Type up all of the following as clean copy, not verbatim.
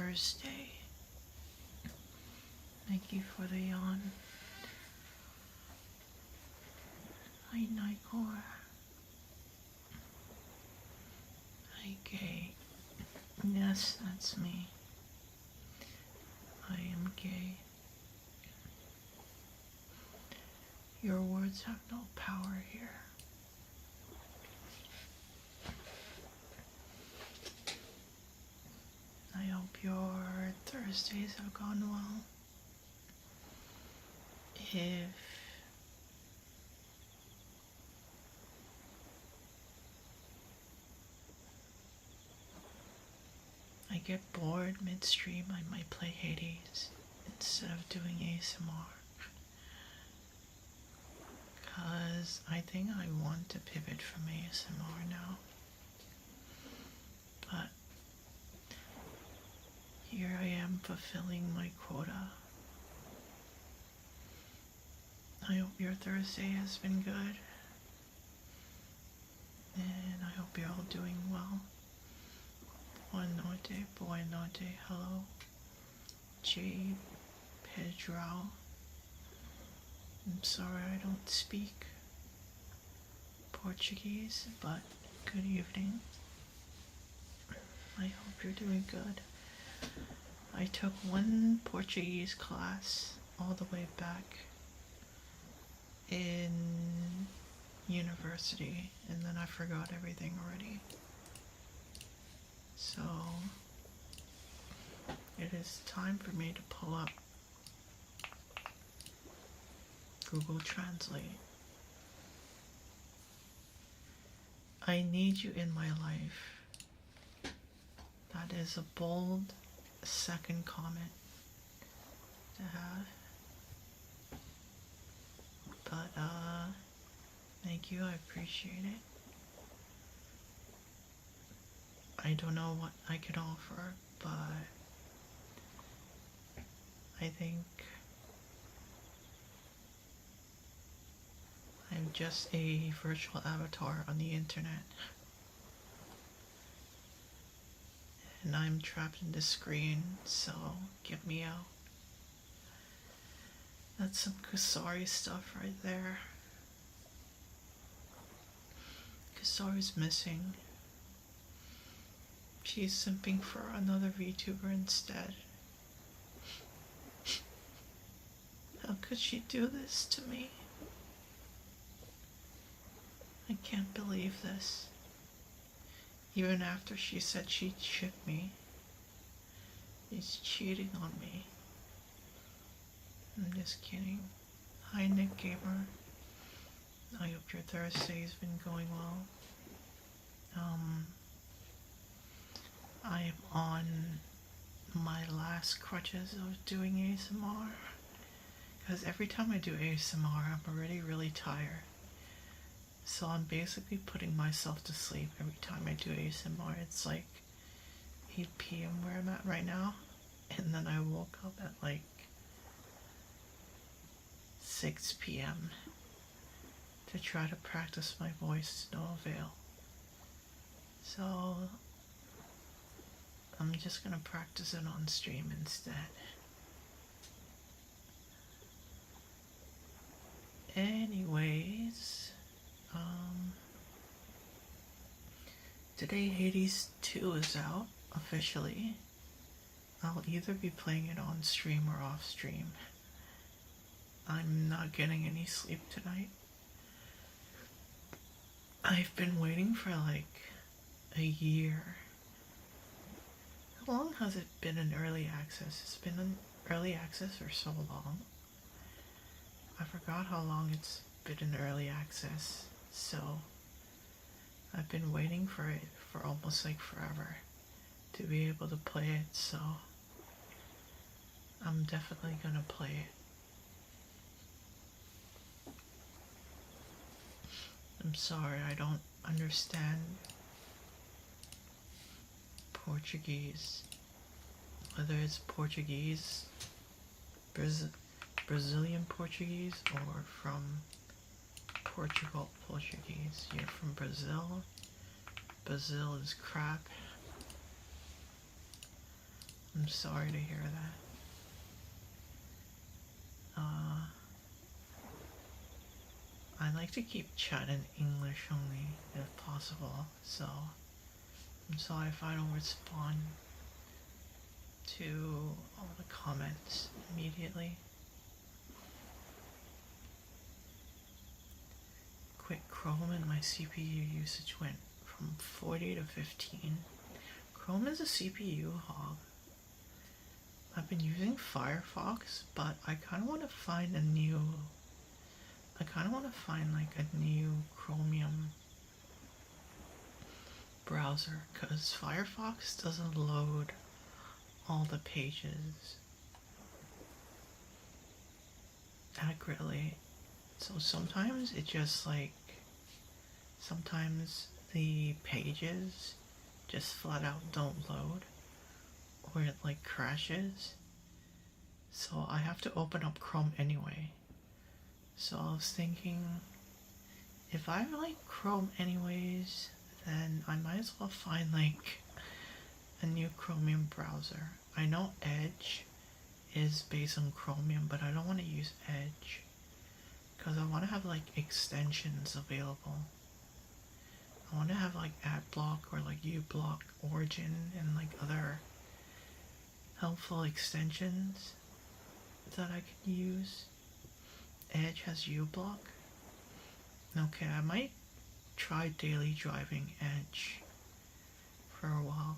Thursday. Thank you for the yawn. Hi, Nicor. Hi, Gay. Yes, that's me. I am gay. Your words have no power here. I hope your Thursdays have gone well. If I get bored midstream, I might play Hades instead of doing ASMR. Because I think I want to pivot from ASMR now. But here I am fulfilling my quota. I hope your Thursday has been good. And I hope you're all doing well. Buenas noches, hello. Jade, Pedro. I'm sorry I don't speak Portuguese, but good evening. I hope you're doing good. I took one Portuguese class all the way back in university, and then I forgot everything already. So it is time for me to pull up Google Translate. I need you in my life. That is a bold second comment to have. But thank you, I appreciate it. I don't know what I can offer, but I think I'm just a virtual avatar on the internet. And I'm trapped in the screen, so get me out. That's some Kusari stuff right there. Kusari's missing. She's simping for another VTuber instead. How could she do this to me? I can't believe this. Even after she said she'd ship me, she's cheating on me. I'm just kidding. Hi, Nick Gamer. I hope your Thursday's been going well. I am on my last crutches of doing ASMR. Because every time I do ASMR, I'm already really tired. So I'm basically putting myself to sleep every time I do ASMR. It's like 8 p.m. where I'm at right now. And then I woke up at like 6 p.m. to try to practice my voice to no avail. So I'm just gonna practice it on stream instead. Anyways, today Hades 2 is out officially. I'll either be playing it on stream or off stream. I'm not getting any sleep tonight. I've been waiting for like a year. How long has it been in early access? It's been in early access for so long. I forgot how long it's been in early access. So I've been waiting for it for almost like forever to be able to play it, so I'm definitely gonna play it. I'm sorry, I don't understand Portuguese. Whether it's Portuguese, Brazilian Portuguese, or from Portugal Portuguese. You're from Brazil. Brazil is crap. I'm sorry to hear that. I like to keep chat in English only if possible, so I'm sorry if I don't respond to all the comments immediately. Quick Chrome and my CPU usage went from 40 to 15. Chrome is a CPU hog. I've been using Firefox, but I kind of want to find a new like a new Chromium browser, because Firefox doesn't load all the pages accurately. So sometimes it just like, sometimes the pages just flat out don't load, or it like crashes. So I have to open up Chrome anyway. So I was thinking, if I like Chrome anyways, then I might as well find like a new Chromium browser. I know Edge is based on Chromium, but I don't want to use Edge because I want to have like extensions available. I want to have like AdBlock or like uBlock, Origin, and like other helpful extensions that I can use. Edge has uBlock. Okay, I might try daily driving Edge for a while.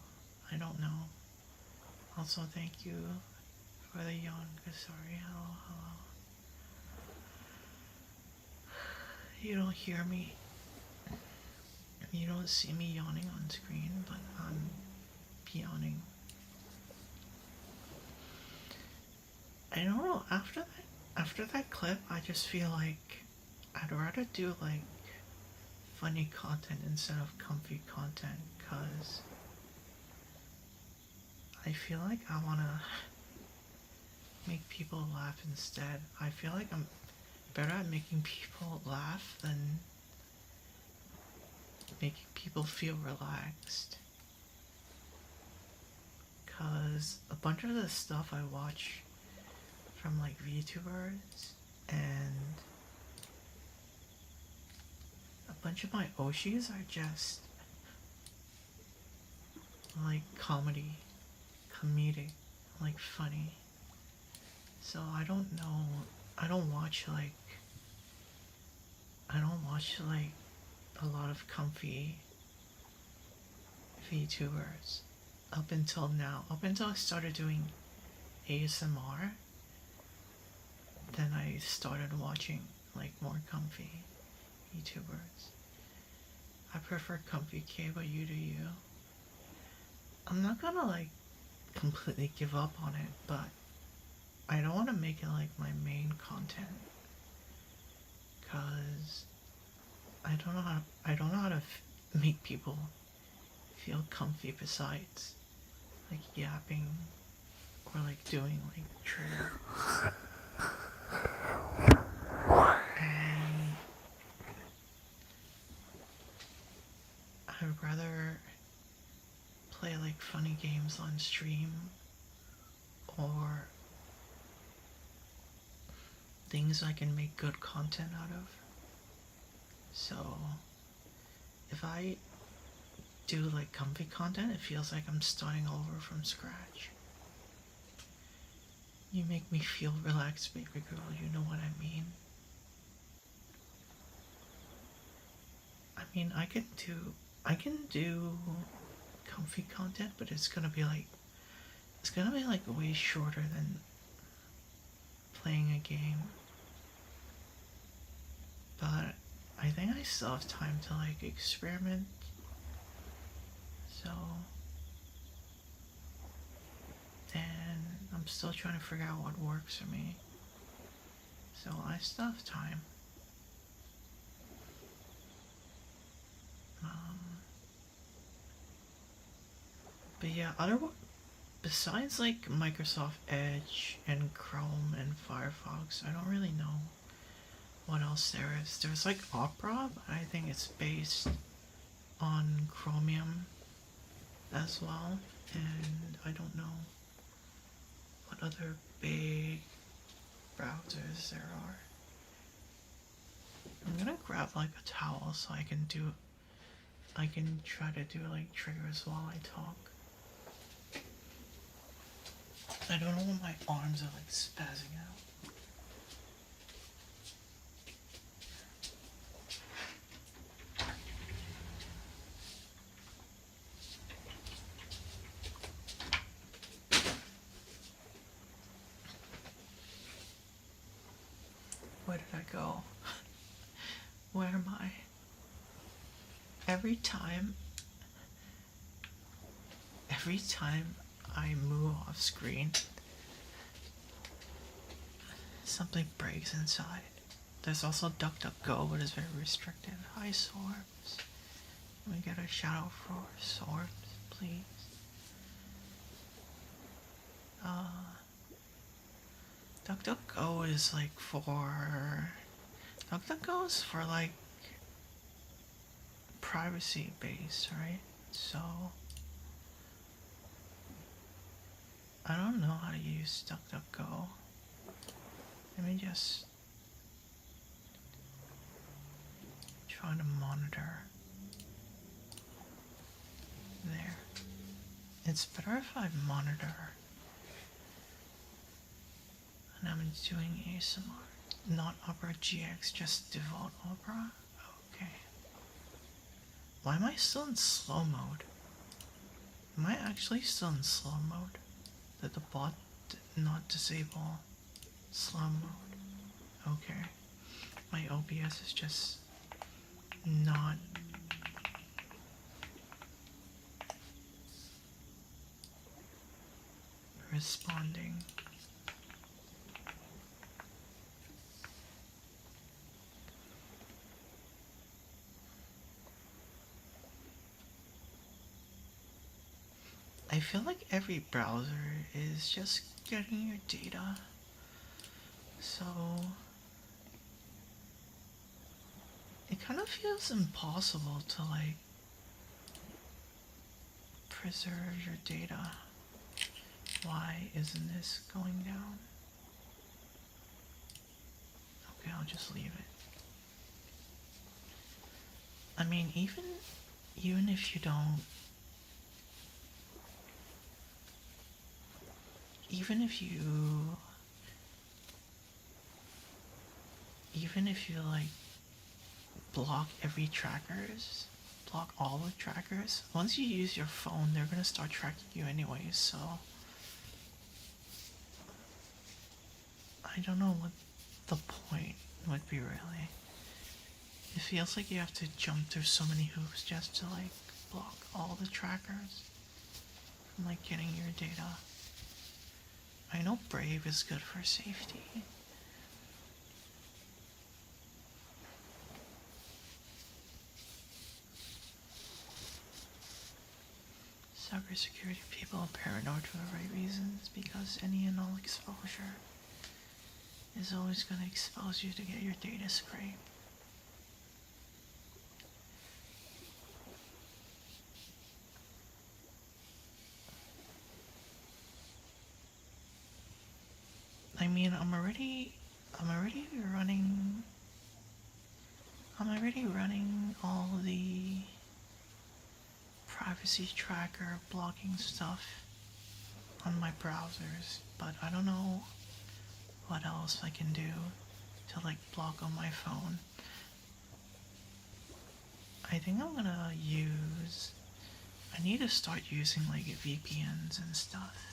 I don't know. Also, thank you for the yawn. Sorry, hello, hello. You don't hear me. You don't see me yawning on screen, but I'm yawning. I don't know, after that clip, I just feel like I'd rather do like funny content instead of comfy content, because I feel like I want to make people laugh instead. I feel like I'm better at making people laugh than making people feel relaxed. Because a bunch of the stuff I watch from like VTubers and a bunch of my Oshis are just like comedic, like funny. So I don't know, I don't watch like a lot of comfy VTubers up until now. Up until I started doing ASMR, then I started watching like more comfy YouTubers. I prefer comfy K, but you do you. I'm not gonna like completely give up on it, but I don't want to make it like my main content, cause I don't know how to make people feel comfy besides like yapping or like doing like trigger. And I'd rather play like funny games on stream or things I can make good content out of. So if I do like comfy content, it feels like I'm starting over from scratch. You make me feel relaxed, baby girl, you know what I mean? I mean, I can do comfy content, but it's gonna be like way shorter than playing a game. But I think I still have time to like experiment. So, and I'm still trying to figure out what works for me. So I still have time. But yeah, besides like Microsoft Edge and Chrome and Firefox, I don't really know what else there is. There's like Opera, but I think it's based on Chromium as well, and I don't know. what other big browsers there are. I'm gonna grab like a towel so I can try to do like triggers while I talk. I don't know when my arms are like spazzing out. Where did I go? Where am I? Every time I move off screen, something breaks inside. There's also DuckDuckGo, but it's very restricted. Hi, Sorbs. Let me get a shout out for Sorbs, please. DuckDuckGo is like for... DuckDuckGo is for like privacy based, right? So I don't know how to use DuckDuckGo. Let me just try to monitor. There. It's better if I monitor. And I'm doing ASMR. Not Opera GX, just default Opera? Okay. Why am I still in slow mode? Am I actually still in slow mode? Did the bot not disable slow mode? Okay. My OBS is just not responding. I feel like every browser is just getting your data. So it kind of feels impossible to like preserve your data. Why isn't this going down? Okay, I'll just leave it. I mean, even if you don't, even if you like block block all the trackers, once you use your phone, they're gonna start tracking you anyways, so I don't know what the point would be really. It feels like you have to jump through so many hoops just to like block all the trackers from like getting your data. I know Brave is good for safety. Cybersecurity people are paranoid for the right reasons because any and all exposure is always going to expose you to get your data scraped. I mean, I'm already running all the privacy tracker blocking stuff on my browsers, but I don't know what else I can do to like block on my phone. I think I need to start using like VPNs and stuff.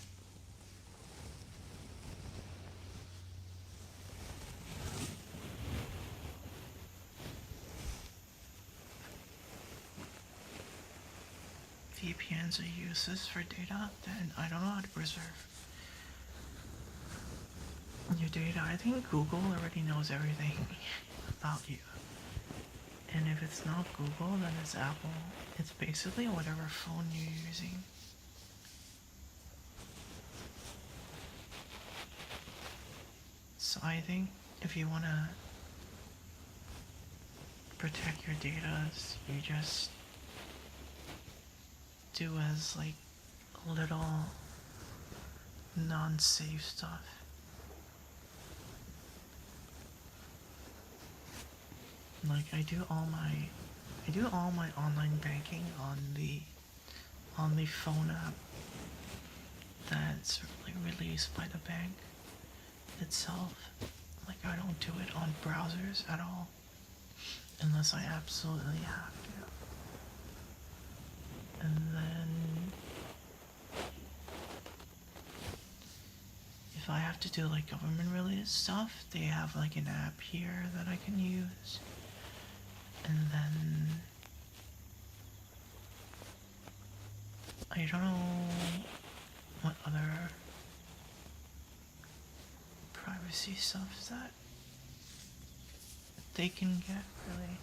VPNs are useless for data, then I don't know how to preserve your data. I think Google already knows everything about you. And if it's not Google, then it's Apple. It's basically whatever phone you're using. So I think if you want to protect your data, you just do as like little non-safe stuff. Like I do all my online banking on the phone app that's like released by the bank itself. Like I don't do it on browsers at all unless I absolutely have to. And then if I have to do like government related stuff, they have like an app here that I can use. And then I don't know what other privacy stuff that they can get, really.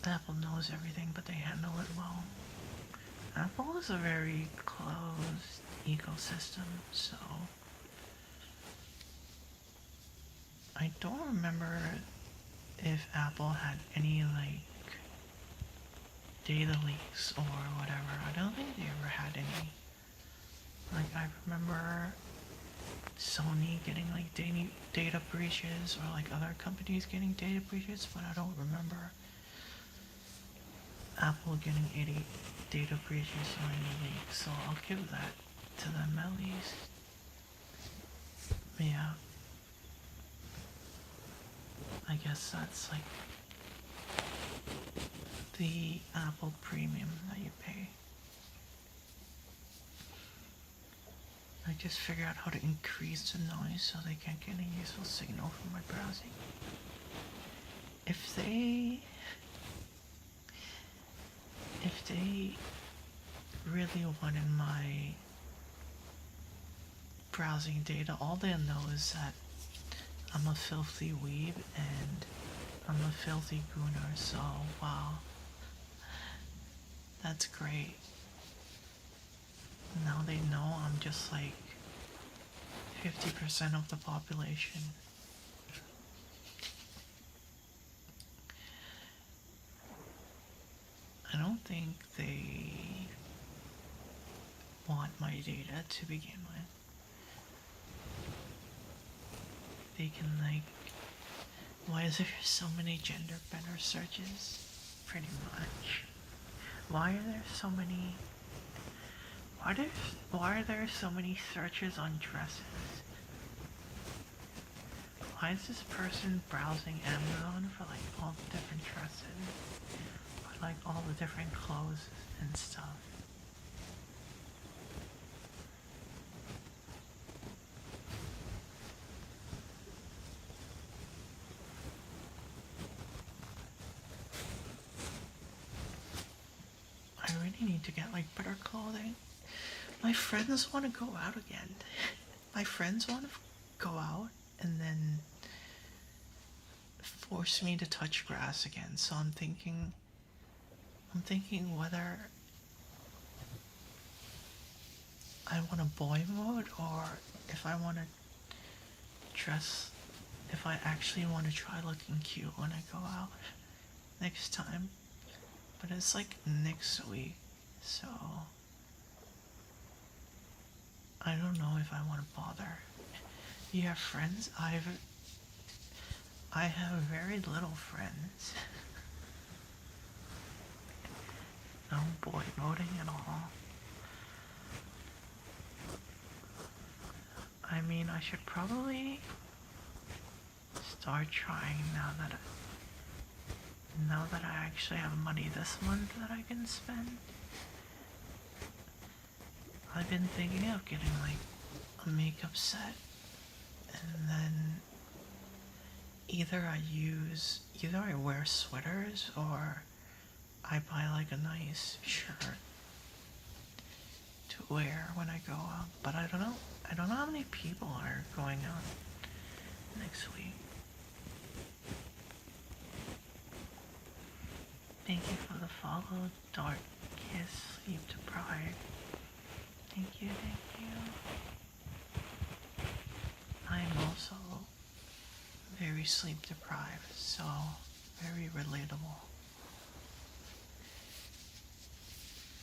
Apple knows everything, but they handle it well. Apple is a very closed ecosystem, so I don't remember if Apple had any like data leaks or whatever. I don't think they ever had any. Like I remember Sony getting like data breaches or like other companies getting data breaches, but I don't remember Apple getting any data breaches or any leaks, so I'll give that to them at least. Yeah. I guess that's like the Apple Premium that you pay. I just figured out how to increase the noise so they can't get any useful signal from my browsing. If they really wanted my browsing data, all they'll know is that I'm a filthy weeb and I'm a filthy gooner, so wow. That's great. Now they know I'm just like 50% of the population. I don't think they want my data to begin with. They can like, why is there so many gender bender searches? Pretty much. Why are there so many searches on dresses? Why is this person browsing Amazon for like all the different dresses? Or like all the different clothes and stuff? I really need to get like better clothing. My friends want to go out again. My friends want to go out and then force me to touch grass again. So I'm thinking whether I want a boy mode or if I want to dress, if I actually want to try looking cute when I go out next time. But it's like next week, so I don't know if I want to bother. You have friends? I have very little friends. No boy voting at all. I mean, I should probably start trying now that I actually have money this month that I can spend. I've been thinking of getting like a makeup set and then either I wear sweaters or I buy like a nice shirt to wear when I go out. But I don't know how many people are going out next week. Thank you for the follow, Dark Kiss, Sleep Deprived. Thank you. I'm also very sleep deprived, so very relatable.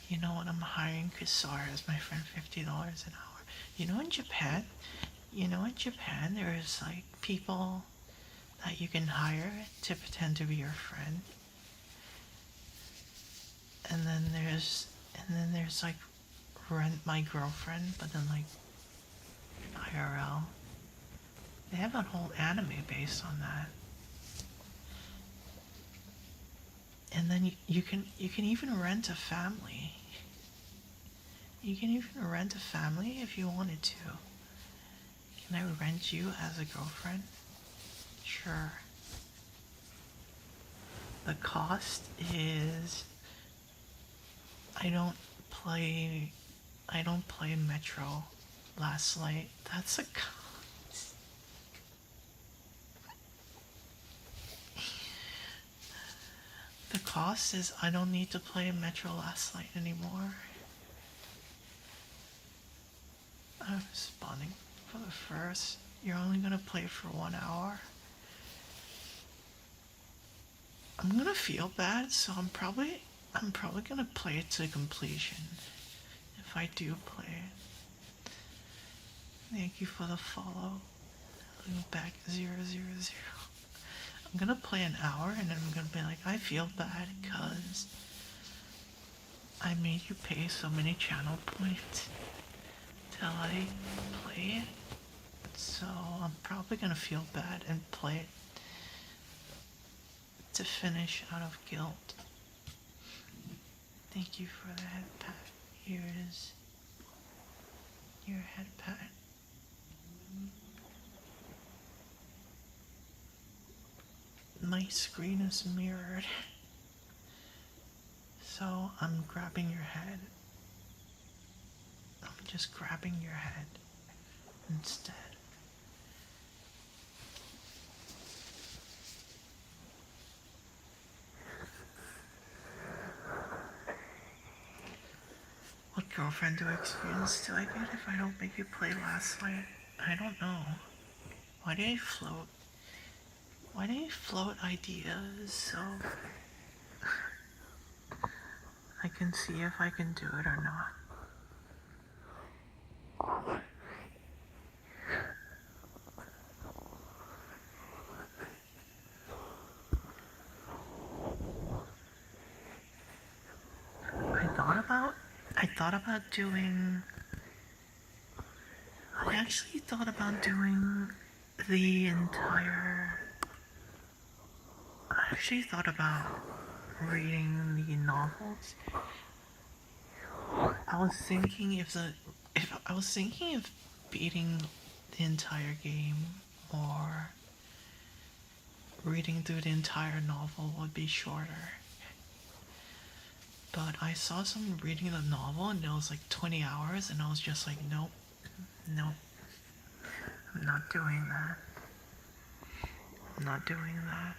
You know what, I'm hiring Kisara as my friend, $50 an hour. In Japan, there's like people that you can hire to pretend to be your friend. And there's like Rent My Girlfriend, but then like IRL. They have a whole anime based on that. And then you can even rent a family. You can even rent a family if you wanted to. Can I rent you as a girlfriend? Sure. The cost is I don't play Metro Last Light. That's a cost. The cost is I don't need to play Metro Last Light anymore. I'm spawning for the first. You're only gonna play for 1 hour. I'm gonna feel bad, so I'm probably gonna play it to completion if I do play it. Thank you for the follow. Back 000. I'm gonna play an hour and then I'm gonna be like, I feel bad because I made you pay so many channel points till I play it. So I'm probably gonna feel bad and play it to finish out of guilt. Thank you for the head pat. Here it is. Your head pat. My screen is mirrored. So I'm grabbing your head. I'm just grabbing your head instead. What girlfriend experience do I get if I don't make you play Last Light? I don't know. Why do they float? Why do they float ideas so I can see if I can do it or not? I actually thought about doing the entire. I actually thought about reading the novels. I was thinking of beating the entire game or reading through the entire novel would be shorter. But I saw someone reading the novel and it was like 20 hours and I was just like, nope, I'm not doing that. I'm not doing that.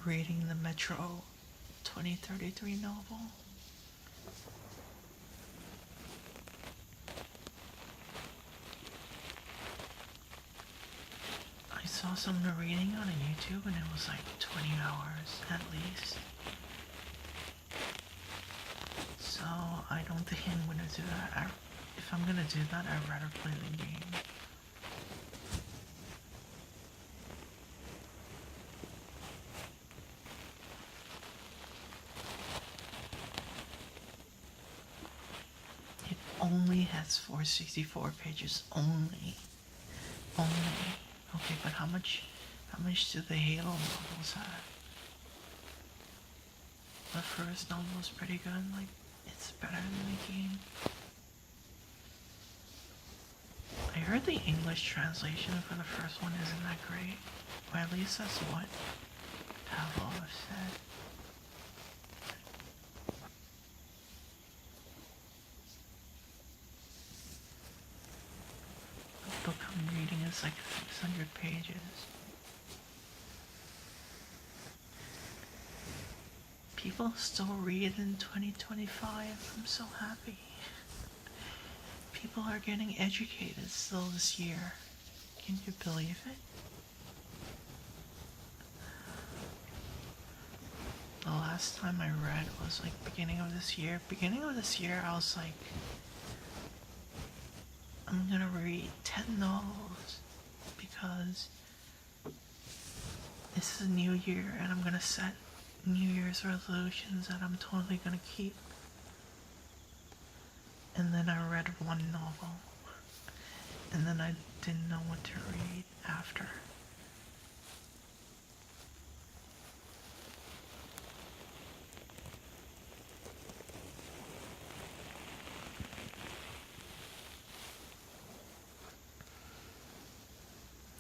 Reading the Metro 2033 novel. I saw someone reading on YouTube and it was like 20 hours at least. So I don't think I'm gonna do that. If I'm gonna do that, I'd rather play the game. It only has 464 pages. Only. Okay, but how much do the Halo novels have? The first novel is pretty good, like, it's better than the game. I heard the English translation for the first one isn't that great. Or at least that's what Pavlov said. The book I'm reading is like 600 pages. People still read in 2025. I'm so happy. People are getting educated still this year. Can you believe it? the last time I read was like beginning of this year. Beginning of this year, I was like, I'm gonna read 10 novels because this is a new year and I'm gonna set New Year's resolutions that I'm totally gonna keep. And then I read one novel, and then I didn't know what to read after.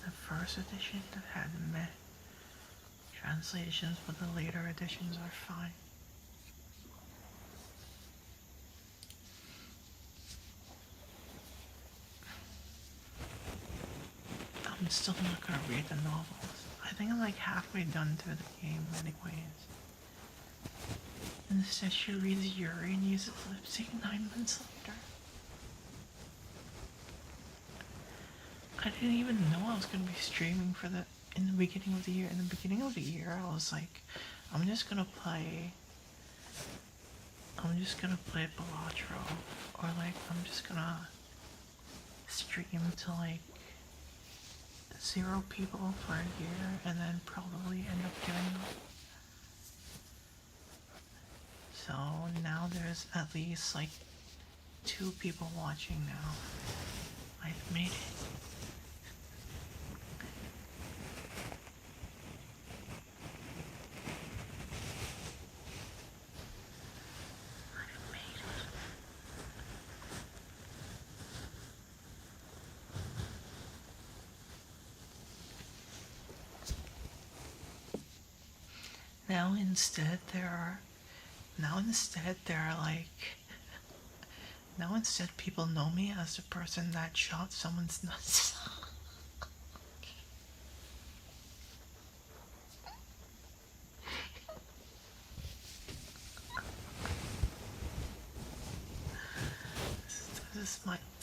The first edition had meh translations, but the later editions are fine. I'm still not gonna read the novels. I think I'm like halfway done through the game anyways. Instead she reads Yuri and uses lip-sync 9 months later. I didn't even know I was gonna be streaming for the in the beginning of the year. In the beginning of the year I was like, I'm just gonna play Balatro, or like I'm just gonna stream to like 0 people for a year and then probably end up giving up. So now there's at least like 2 people watching now. I've made it. I've made it. Now instead people know me as the person that shot someone's nuts.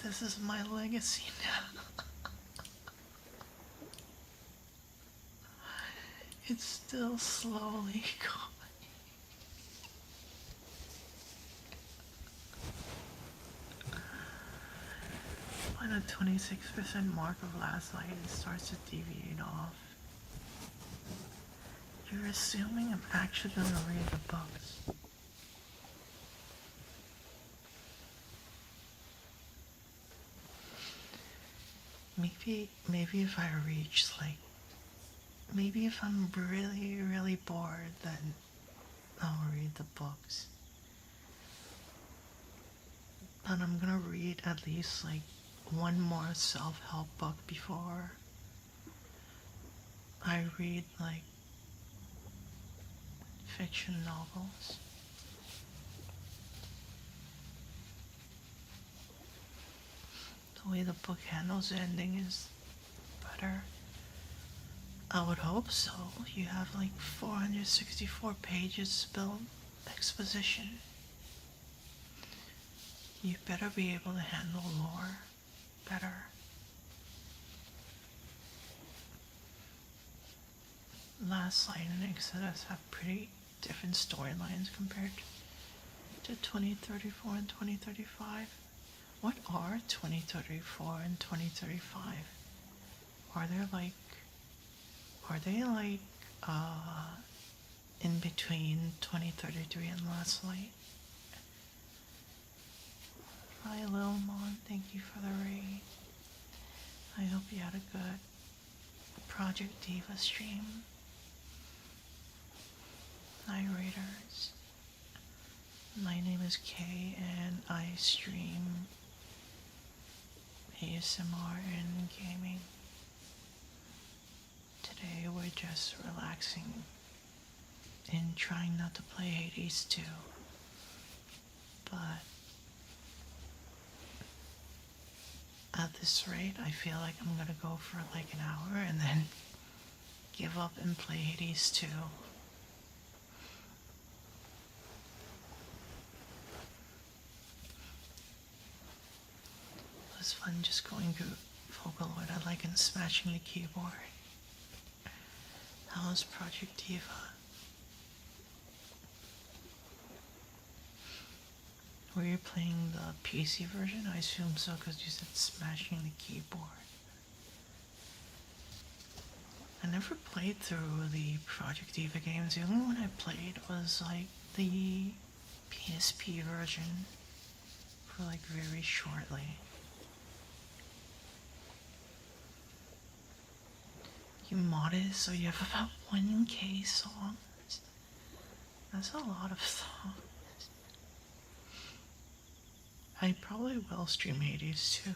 This is my legacy now. It's still slowly going. By the 26% mark of last night, it starts to deviate off. You're assuming I'm actually gonna read the books. Maybe if I reach like, maybe if I'm really, really bored, then I'll read the books. But I'm gonna read at least like one more self-help book before I read like fiction novels. The way the book handles the ending is better. I would hope so. You have like 464 pages built exposition. You better be able to handle lore better. Last Light and Exodus have pretty different storylines compared to 2034 and 2035. What are 2034 and 2035? Are they like in between 2033 and Last Light? Hi Lil Mon, thank you for the raid. I hope you had a good Project Diva stream. Hi Raiders. My name is Kay and I stream ASMR and gaming. Today we're just relaxing and trying not to play Hades 2. But at this rate, I feel like I'm gonna go for like an hour and then give up and play Hades 2. It was fun just going through Vocaloid. I like and smashing the keyboard. How's Project Diva? Were you playing the PC version? I assume so because you said smashing the keyboard. I never played through the Project Diva games. The only one I played was like the PSP version for like very shortly. You modded so you have about 1K songs. That's a lot of songs. I probably will stream Hades too.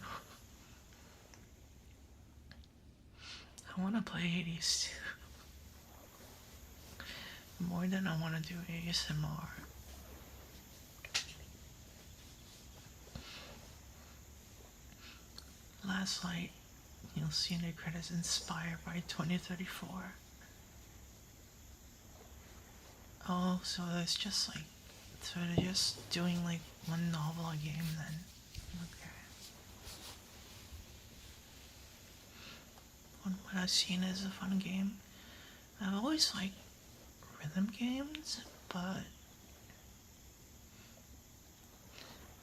I want to play Hades too. More than I want to do ASMR. Last Light, you'll see in the credits, inspired by 2034. Oh, so it's just like, so they're just doing like one novel a game then. Okay. What I've seen is a fun game. I've always liked rhythm games, but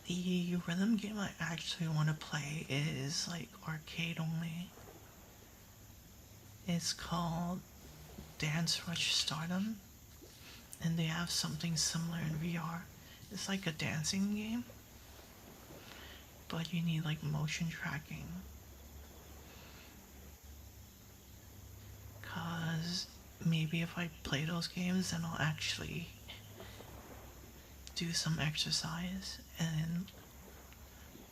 the rhythm game I actually want to play is like arcade only. It's called Dance Rush Stardom, and they have something similar in VR. It's like a dancing game, but you need like motion tracking. Cause maybe if I play those games, then I'll actually do some exercise and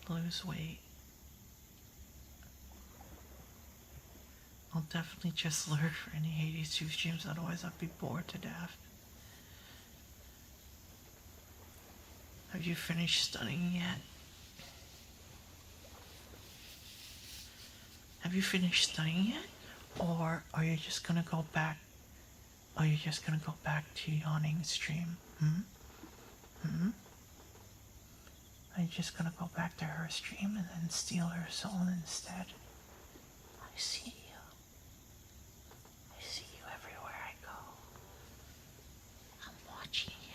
lose weight. I'll definitely just lurk for any Hades 2 streams, otherwise I'd be bored to death. Have you finished studying yet? Have you finished studying yet? Or are you just gonna go back? Are you just gonna go back to yawning stream? Are you just gonna go back to her stream and then steal her soul instead? I see you. I see you everywhere I go. I'm watching you.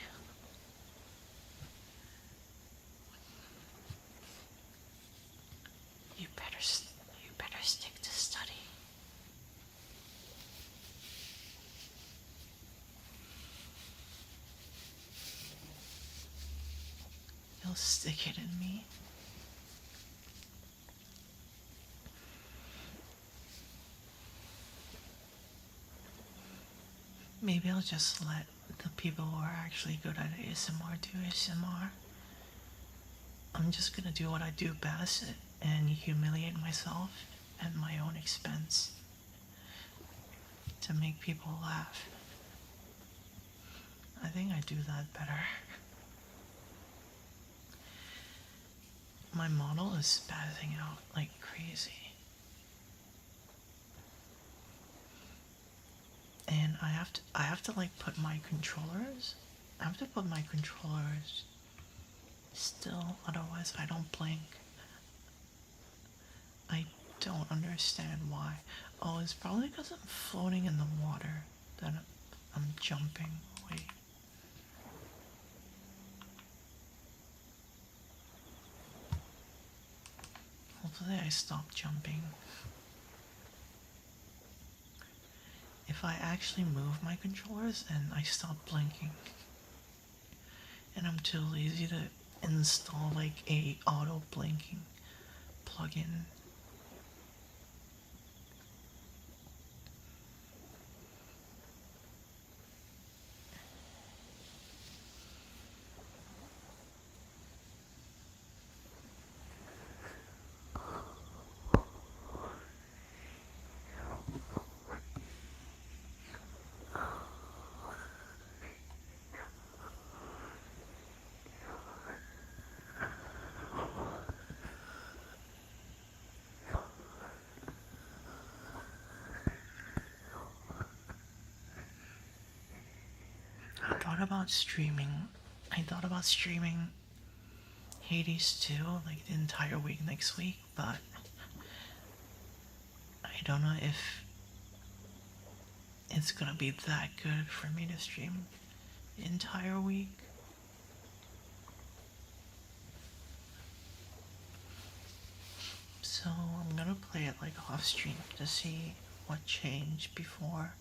You better stick to study. You'll stick it in me. Maybe I'll just let the people who are actually good at ASMR do ASMR. I'm just gonna do what I do best and humiliate myself at my own expense to make people laugh. I think I do that better. My model is spazzing out like crazy. And I have to like put my controllers. I have to put my controllers still, otherwise I don't blink. I don't understand why. Oh, it's probably because I'm floating in the water that I'm jumping. Wait. Hopefully I stop jumping. If I actually move my controllers and I stop blinking, and I'm too lazy to install like a auto blinking plugin. I thought about streaming Hades 2 like the entire week next week, but I don't know if it's gonna be that good for me to stream the entire week. So I'm gonna play it like off stream to see what changed before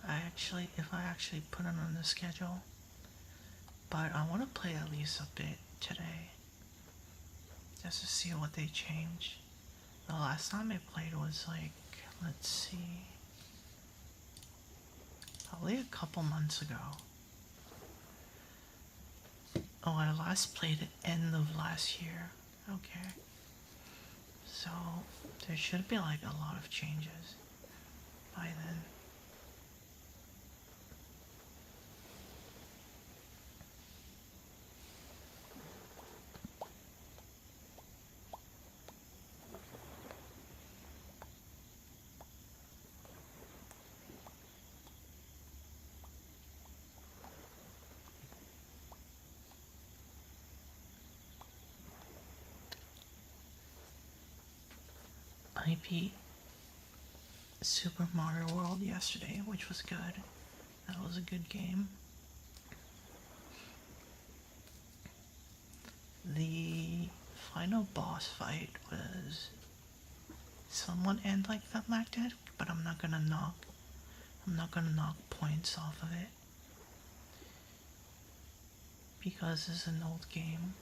if I actually put it on the schedule. But I want to play at least a bit today, just to see what they changed. The last time I played was like, let's see, probably a couple months ago. Oh, I last played it end of last year. Okay. So there should be like a lot of changes by then. I beat Super Mario World yesterday, which was good. That was a good game. The final boss fight was somewhat anticlimactic, but I'm not gonna knock points off of it because it's an old game.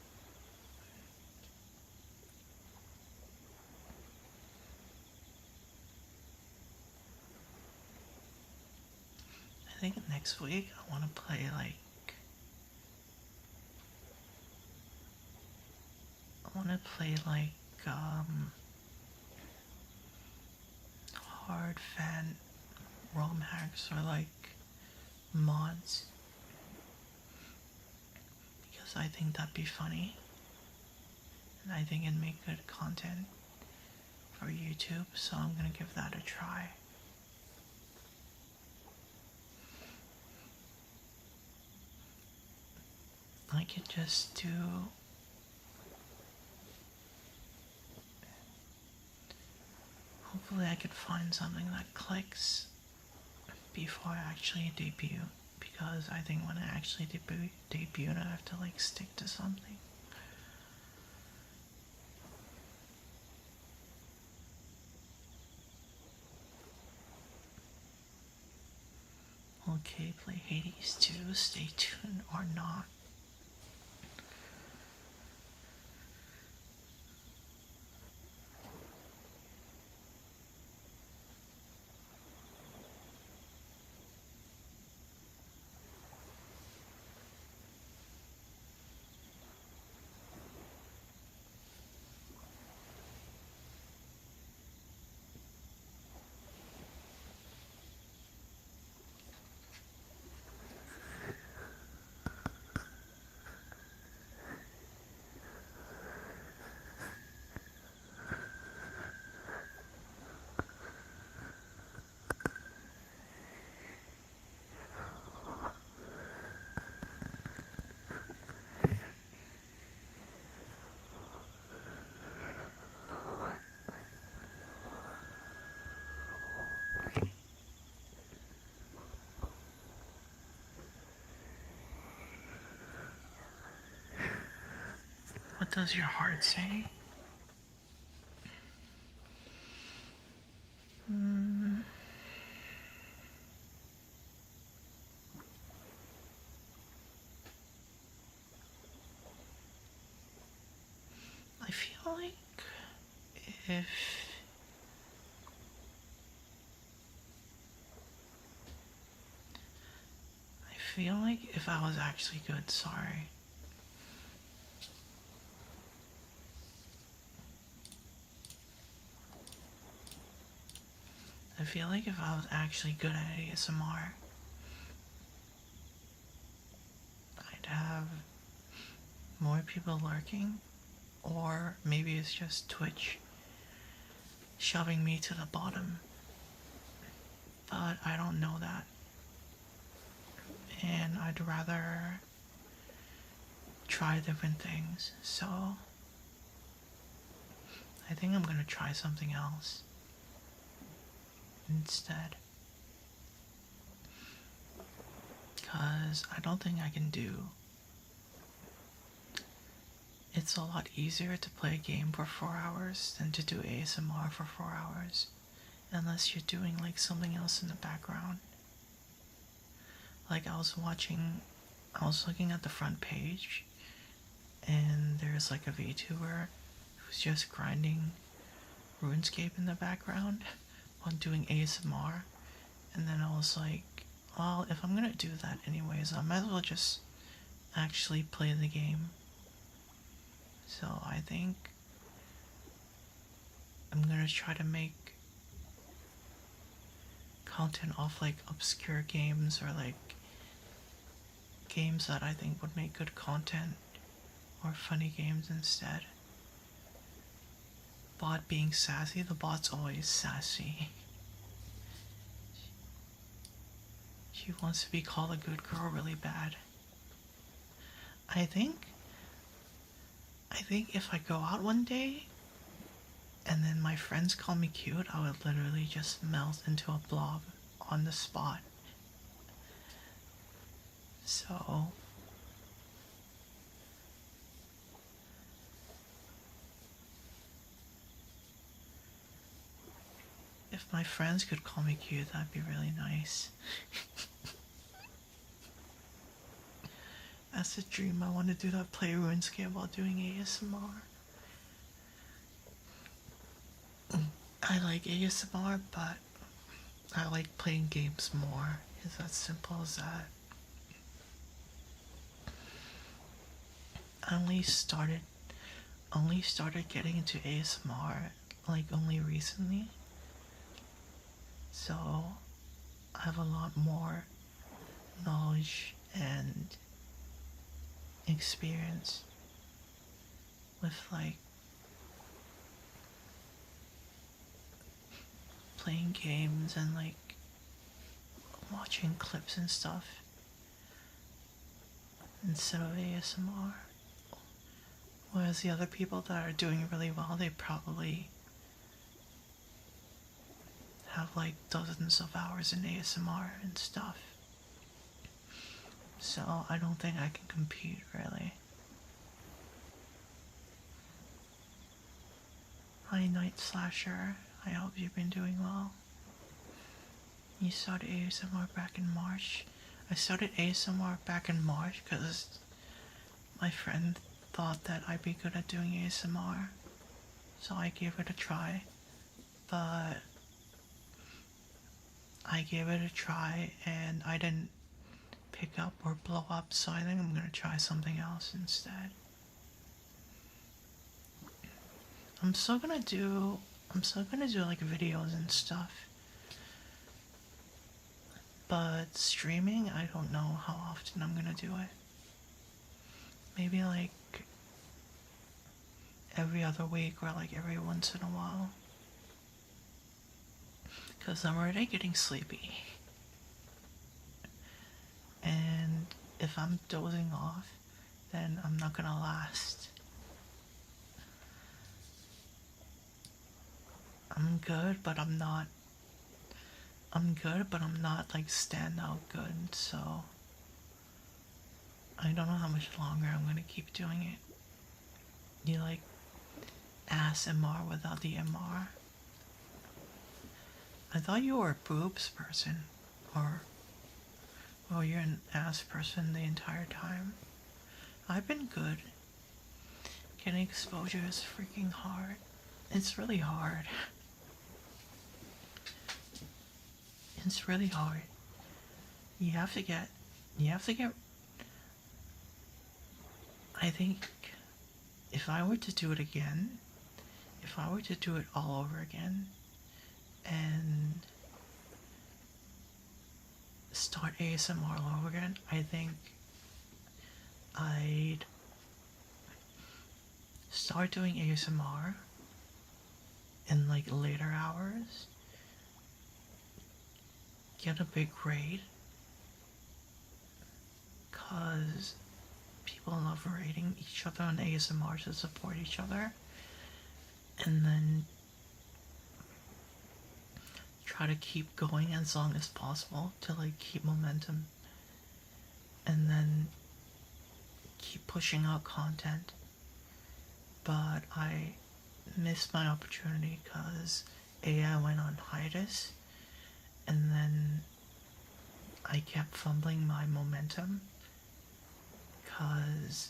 I think next week I want to play hard fan ROM hacks or like mods because I think that'd be funny and I think it'd make good content for YouTube, so I'm gonna give that a try. I could just do hopefully I could find something that clicks before I actually debut, because I think when I actually debut I have to like stick to something. Okay, play Hades 2, stay tuned or not. What does your heart say? I feel like if I was actually good, sorry. I feel like if I was actually good at ASMR, I'd have more people lurking, or maybe it's just Twitch shoving me to the bottom. But I don't know that. And I'd rather try different things, so I think I'm gonna try something else instead. Because I don't think I can do it's a lot easier to play a game for 4 hours than to do ASMR for 4 hours, unless you're doing like something else in the background. Like I was looking at the front page, and there's like a VTuber who's just grinding RuneScape in the background while doing ASMR. And then I was like, well, if I'm gonna do that anyways, I might as well just actually play the game. So I think I'm gonna try to make content off like obscure games, or like games that I think would make good content, or funny games instead. Bot being sassy, the bot's always sassy. She wants to be called a good girl really bad. I think if I go out one day and then my friends call me cute, I would literally just melt into a blob on the spot. So if my friends could call me cute, that'd be really nice. That's a dream. I want to do that, play RuneScape while doing ASMR. I like ASMR, but I like playing games more. It's as simple as that. I only started getting into ASMR like only recently. So I have a lot more knowledge and experience with like playing games and like watching clips and stuff instead of ASMR. Whereas the other people that are doing really well, they probably have like dozens of hours in ASMR and stuff. So I don't think I can compete really. Hi Night Slasher, I hope you've been doing well. You started ASMR back in March. I started ASMR back in March because my friend thought that I'd be good at doing ASMR, so I gave it a try. But I gave it a try and I didn't pick up or blow up, so I think I'm gonna try something else instead. I'm still gonna do like videos and stuff. But streaming, I don't know how often I'm gonna do it. Maybe like every other week or like every once in a while. Because I'm already getting sleepy. And if I'm dozing off, then I'm not gonna last. I'm good, but I'm not like standout good, so I don't know how much longer I'm gonna keep doing it. You like ASMR without the MR? I thought you were a boobs person, or you're an ass person the entire time. I've been good. Getting exposure is freaking hard. It's really hard. It's really hard. You have to get, I think if I were to do it again, if I were to do it all over again and start ASMR all over again, I think I'd start doing ASMR in like later hours, get a big grade, cause people love rating each other on ASMR to support each other, and then try to keep going as long as possible to like keep momentum, and then keep pushing out content but I missed my opportunity because I went on hiatus, and then I kept fumbling my momentum because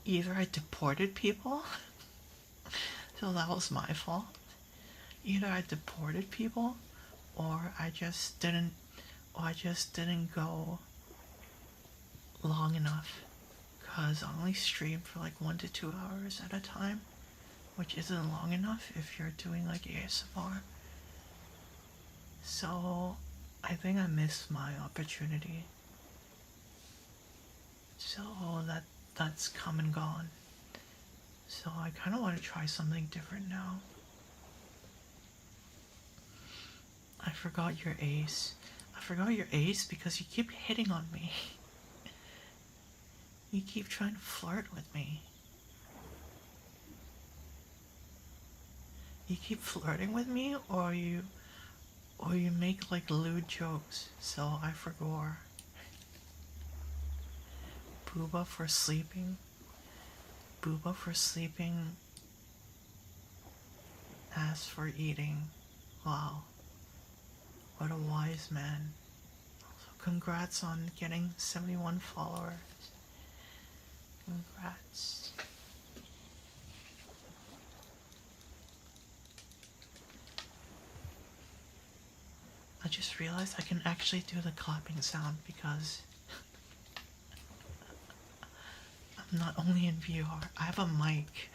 either I deported people, so that was my fault. Either I deported people, or I just didn't go long enough. Cause I only stream for like 1 to 2 hours at a time, which isn't long enough if you're doing like ASMR. So I think I missed my opportunity. So that's come and gone. So I kind of want to try something different now. I forgot your ace. I forgot your ace because you keep hitting on me. You keep trying to flirt with me. You keep flirting with me, or you make like lewd jokes, so I forgot. Booba for sleeping. Booba for sleeping. Ass for eating. Wow. What a wise man. Also, congrats on getting 71 followers. Congrats. I just realized I can actually do the clapping sound because I'm not only in VR, I have a mic.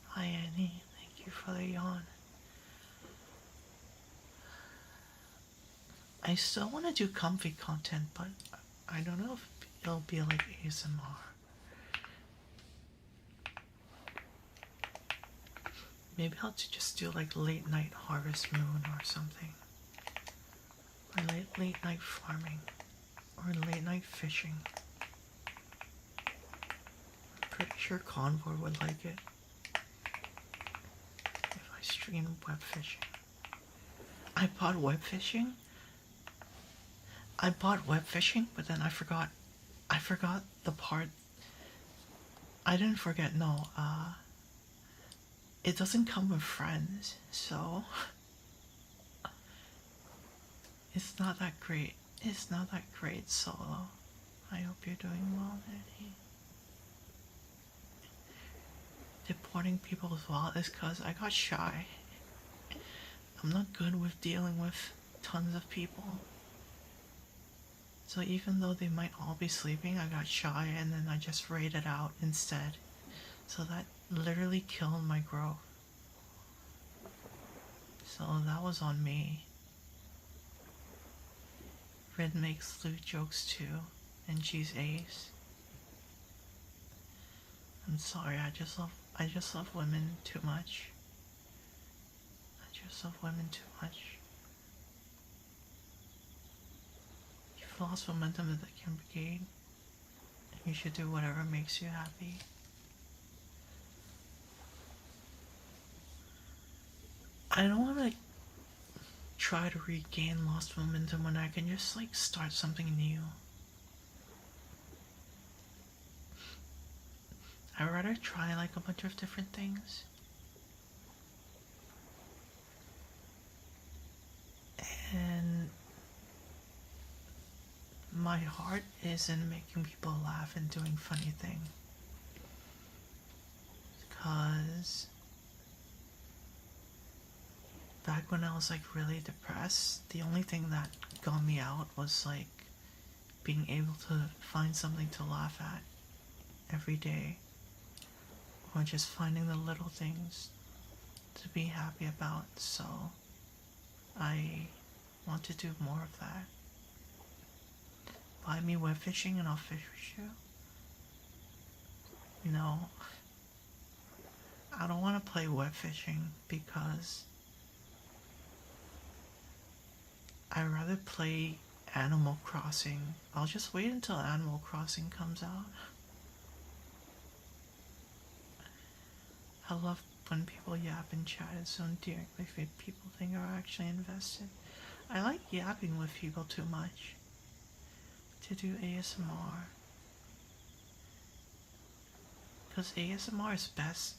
Hi Annie, thank you for the yawn. I still want to do comfy content, but I don't know if it'll be like ASMR. Maybe I'll just do like late night Harvest Moon or something. Or late night farming. Or late night fishing. I'm pretty sure Convor would like it if I stream web fishing. I bought web fishing, but then I forgot the part. I didn't forget, no, it doesn't come with friends, so it's not that great. It's not that great solo. I hope you're doing well, Eddie. Deporting people as well is because I got shy. I'm not good with dealing with tons of people. So even though they might all be sleeping, I got shy and then I just raided out instead. So that literally killed my growth. So that was on me. Red makes lewd jokes too, and she's ace. I'm sorry, I just love women too much. I just love women too much. You've lost momentum at the Kim Brigade. You should do whatever makes you happy. I don't want to try to regain lost momentum when I can just like start something new. I'd rather try like a bunch of different things. And my heart is in making people laugh and doing funny things. Because back when I was like really depressed, the only thing that got me out was like being able to find something to laugh at every day, or just finding the little things to be happy about. So I want to do more of that. Buy me web fishing and I'll fish with you. No, I don't want to play web fishing because I'd rather play Animal Crossing. I'll just wait until Animal Crossing comes out. I love when people yap in chat. It's so endearing. My favorite people think are actually invested. I like yapping with people too much to do ASMR. Because ASMR is best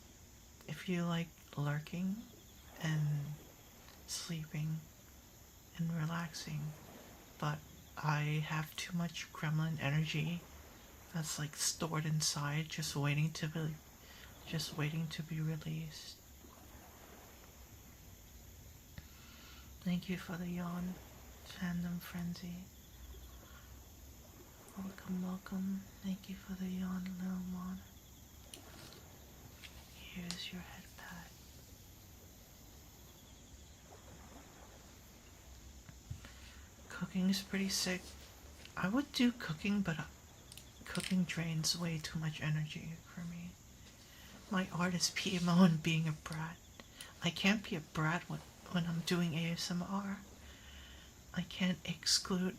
if you like lurking and sleeping and relaxing. But I have too much gremlin energy that's like stored inside, just waiting to be released. Thank you for the yawn, Fandom Frenzy. Welcome, welcome. Thank you for the yawn, little mon. Here's your head pat. Cooking is pretty sick. I would do cooking, but cooking drains way too much energy for me. My art is PMO and being a brat. I can't be a brat when I'm doing ASMR. I can't exclude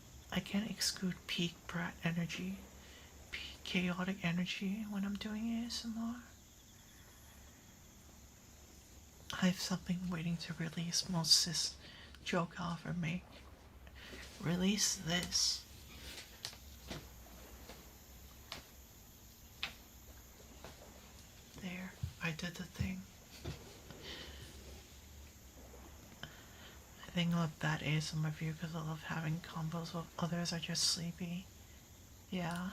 peak brat energy, peak chaotic energy when I'm doing ASMR. I have something waiting to release. Most cis joke I'll ever make. Release this. There, I did the thing. I think I'm a bad ASMR review because I love having combos with others are just sleepy. Yeah,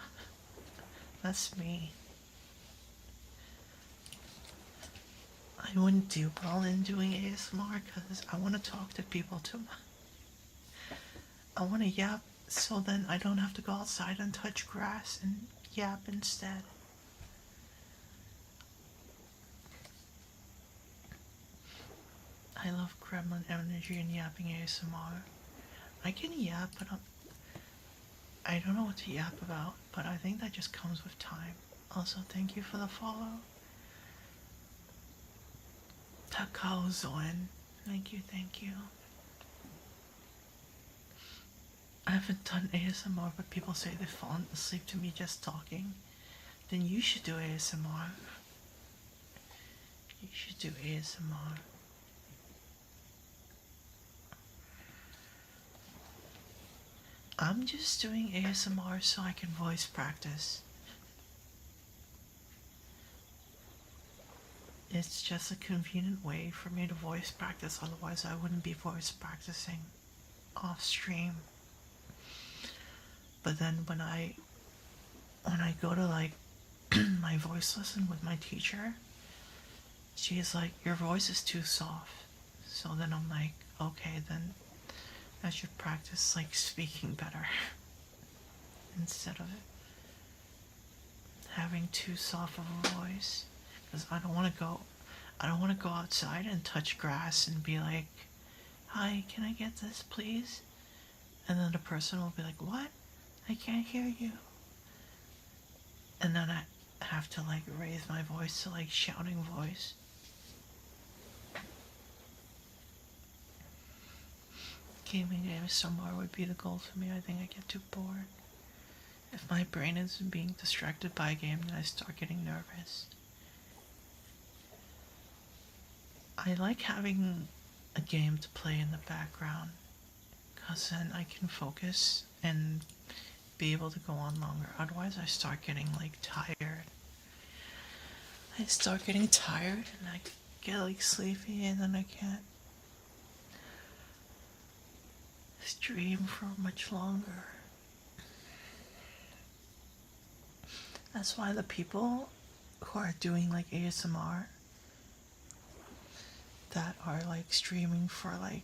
that's me. I wouldn't do well in doing ASMR because I want to talk to people too much. I want to yap so then I don't have to go outside and touch grass and yap instead. I love gremlin energy and yapping ASMR. I can yap, but I don't know what to yap about, but I think that just comes with time. Also, thank you for the follow. Takao Zoen. Thank you, thank you. I haven't done ASMR, but people say they've fallen asleep to me just talking. Then you should do ASMR. You should do ASMR. I'm just doing ASMR so I can voice practice. It's just a convenient way for me to voice practice, otherwise I wouldn't be voice practicing off stream. But then when I go to like my voice lesson with my teacher, she's like, your voice is too soft. So then I'm like, okay, then I should practice like speaking better instead of having too soft of a voice. Because I don't want to go outside and touch grass and be like, hi, can I get this please? And then the person will be like, what? I can't hear you. And then I have to like raise my voice to like shouting voice. Gaming ASMR would be the goal for me. I think I get too bored. If my brain isn't being distracted by a game, then I start getting nervous. I like having a game to play in the background, because then I can focus and be able to go on longer. Otherwise I start getting like tired. I start getting tired and I get like sleepy and then I can't stream for much longer. That's why the people who are doing like ASMR that are like streaming for like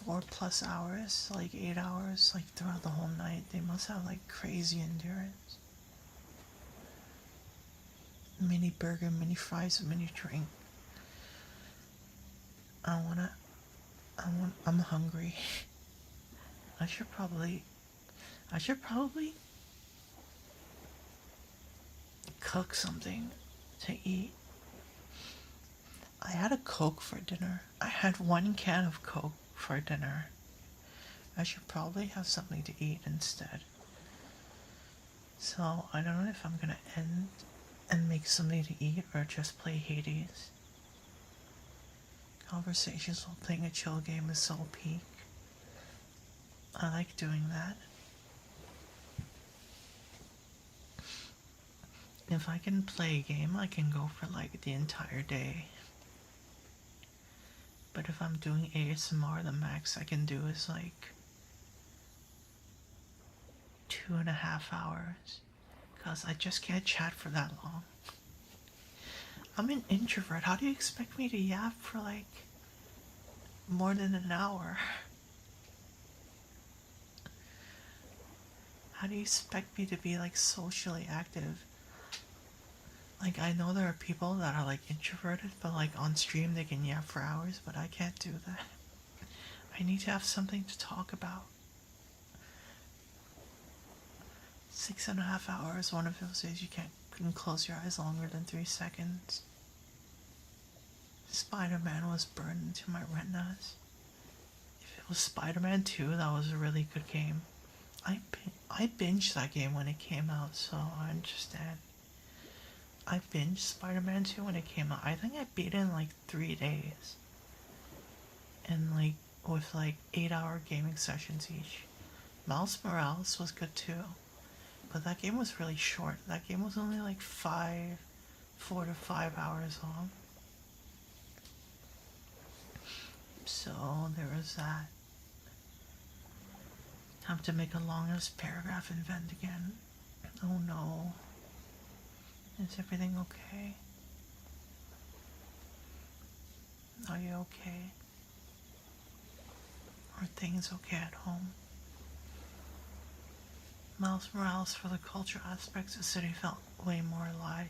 4+ hours, like 8 hours, like throughout the whole night, they must have like crazy endurance. Mini burger, mini fries, mini drink. I'm hungry. I should probably cook something to eat. I had a Coke for dinner. I had 1 can of Coke for dinner. I should probably have something to eat instead. So I don't know if I'm gonna end and make something to eat or just play Hades. Conversations while playing a chill game is so peak. I like doing that. If I can play a game, I can go for like the entire day. But if I'm doing ASMR, the max I can do is like 2.5 hours. Because I just can't chat for that long. I'm an introvert. How do you expect me to yap for like more than an hour? How do you expect me to be like socially active? Like, I know there are people that are like introverted, but like on stream they can yap for hours, but I can't do that. I need to have something to talk about. 6.5 hours, one of those days you couldn't close your eyes longer than 3 seconds. Spider-Man was burned into my retinas. If it was Spider-Man 2, that was a really good game. I binged that game when it came out, so I understand. I binged Spider-Man 2 when it came out. I think I beat it in like 3 days. And like with like 8-hour gaming sessions each. Miles Morales was good too. But that game was really short. That game was only like 4 to 5 hours long. So there was that. Have to make a longest paragraph invent again. Oh no. Is everything okay? Are you okay? Are things okay at home? Miles Morales, for the cultural aspects, the city felt way more alive.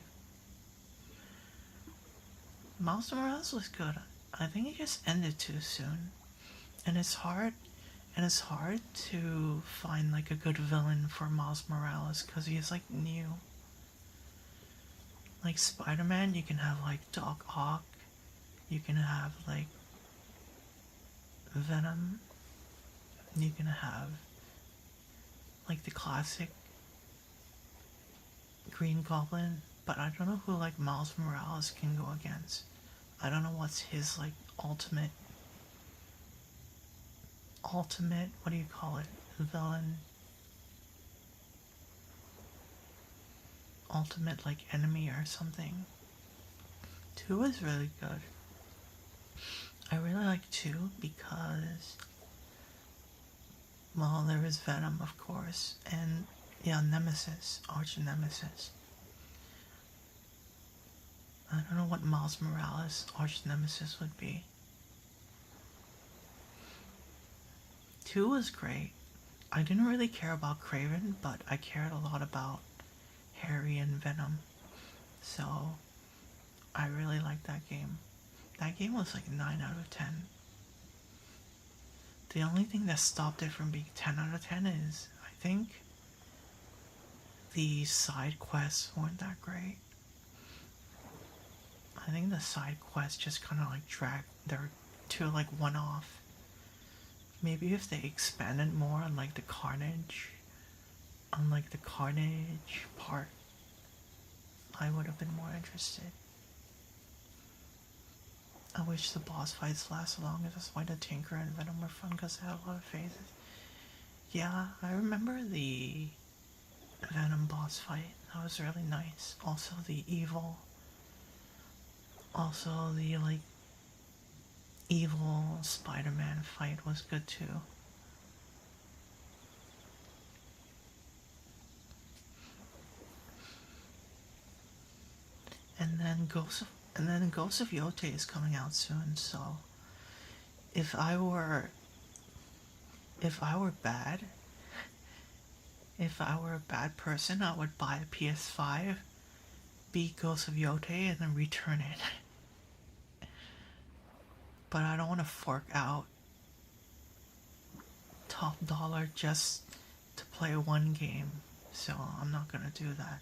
Miles Morales was good. I think it just ended too soon. And it's hard to find like a good villain for Miles Morales because he's like new. Like Spider-Man, you can have like Doc Ock, you can have like Venom, you can have like the classic Green Goblin, but I don't know who like Miles Morales can go against. I don't know what's his like ultimate, what do you call it? Villain. Ultimate like enemy or something. 2 is really good. I really like 2 because, well, there is Venom, of course, and yeah, Nemesis, Arch Nemesis. I don't know what Miles Morales' Arch Nemesis would be. 2 was great. I didn't really care about Kraven, but I cared a lot about Harry and Venom. So I really liked that game. That game was like 9 out of 10. The only thing that stopped it from being 10 out of 10 is, I think, the side quests weren't that great. I think the side quests just kind of like dragged. They're too like one off. Maybe if they expanded more on like the Carnage, part, I would have been more interested. I wish the boss fights lasted longer. That's why the Tinker and Venom were fun because they had a lot of phases. Yeah, I remember the Venom boss fight. That was really nice. Also the like evil Spider-Man fight was good too. And then Ghost of Yote is coming out soon, so if I were bad, if I were a bad person, I would buy a PS5, beat Ghost of Yote, and then return it. But I don't want to fork out top dollar just to play one game, so I'm not gonna do that.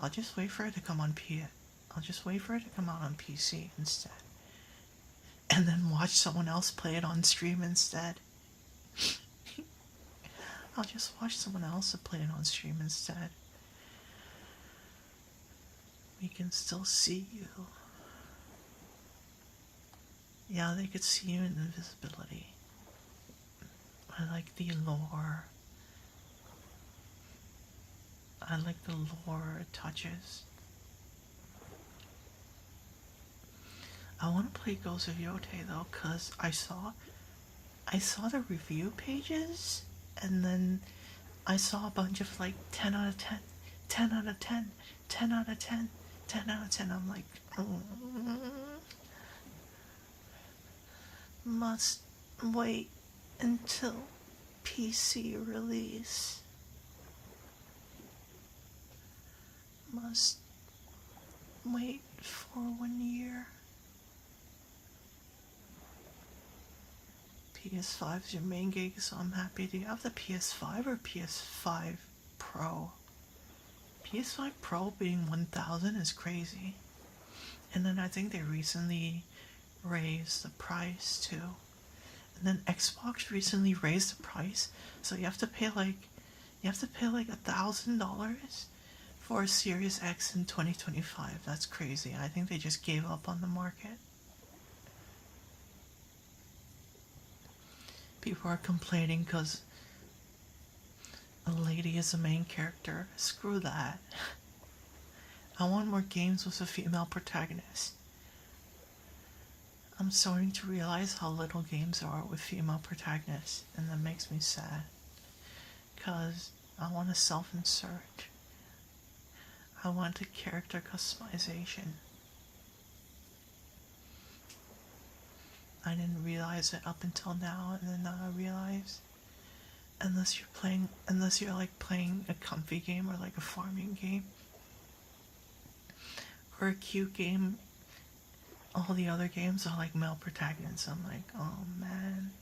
I'll just wait for it to come on I'll just wait for it to come out on PC instead. And then watch someone else play it on stream instead. I'll just watch someone else play it on stream instead. We can still see you. Yeah, they could see you in invisibility. I like the lore. I like the lore touches. I want to play Ghost of Yotei though, cause I saw the review pages, and then I saw a bunch of like 10 out of 10, 10 out of 10, 10 out of 10, 10 out of 10. I'm like, must wait until PC release. Must wait for 1 year. PS5 is your main gig, so I'm happy. Do you have the PS5 or PS5 Pro? PS5 Pro being 1000 is crazy. And then I think they recently raised the price too. And then Xbox recently raised the price, so you have to pay like $1,000 for a Series X in 2025. That's crazy. I think they just gave up on the market. People are complaining because a lady is the main character. Screw that. I want more games with a female protagonist. I'm starting to realize how little games are with female protagonists, and that makes me sad. Because I want to self-insert. I want a character customization. I didn't realize it up until now, and then now I realize unless you're like playing a comfy game or like a farming game or a cute game, all the other games are like male protagonists. I'm like, oh man.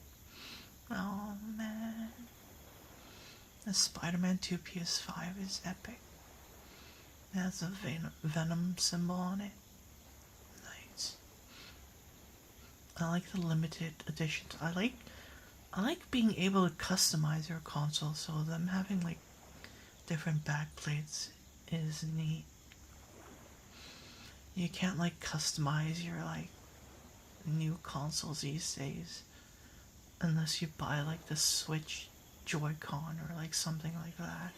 The Spider-Man 2 PS5 is epic. It has a Venom symbol on it. Nice. I like the limited editions. I like being able to customize your console, so them having like different backplates is neat. You can't like customize your like new consoles these days unless you buy like the Switch Joy-Con or like something like that.